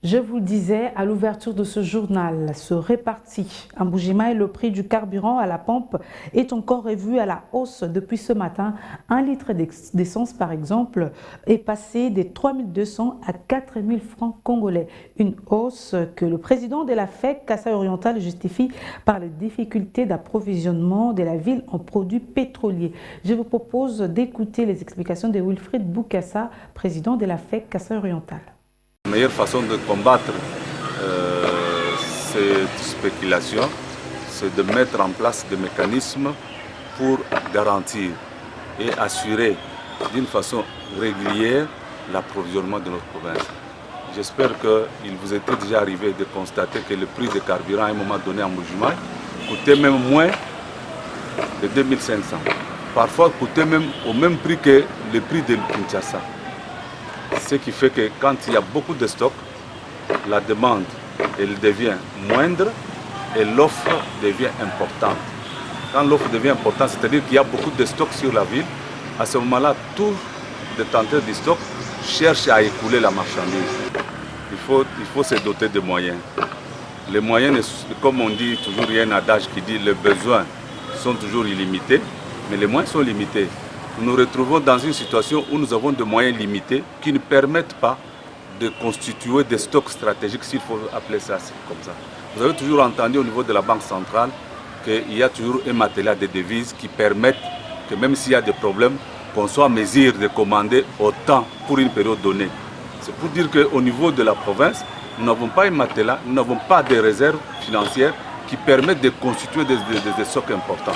Je vous le disais à l'ouverture de ce journal, ce réparti en Mbuji-Mayi, le prix du carburant à la pompe est encore revu à la hausse depuis ce matin. Un litre d'essence, par exemple, est passé des 3 200 à 4 000 francs congolais. Une hausse que le président de la FEC, Kasai Oriental, justifie par les difficultés d'approvisionnement de la ville en produits pétroliers. Je vous propose d'écouter les explications de Wilfried Boukassa, président de la FEC, Kasai Oriental. La meilleure façon de combattre cette spéculation, c'est de mettre en place des mécanismes pour garantir et assurer d'une façon régulière l'approvisionnement de notre province. J'espère qu'il vous était déjà arrivé de constater que le prix des carburants à un moment donné en Mbuji-Mayi coûtait même moins de 2500. Parfois coûtait même au même prix que le prix de Kinshasa. Ce qui fait que quand il y a beaucoup de stocks, la demande elle devient moindre et l'offre devient importante. Quand l'offre devient importante, c'est-à-dire qu'il y a beaucoup de stocks sur la ville, à ce moment-là, tout détenteur du stock cherche à écouler la marchandise. Il faut se doter de moyens. Les moyens, comme on dit toujours, il y a un adage qui dit les besoins sont toujours illimités, mais les moyens sont limités. Nous nous retrouvons dans une situation où nous avons des moyens limités qui ne permettent pas de constituer des stocks stratégiques, s'il faut appeler ça comme ça. Vous avez toujours entendu au niveau de la Banque centrale qu'il y a toujours un matériel de devises qui permettent que même s'il y a des problèmes, qu'on soit en mesure de commander autant pour une période donnée. C'est pour dire qu'au niveau de la province, nous n'avons pas un matériel, nous n'avons pas de réserves financières qui permettent de constituer des stocks importants.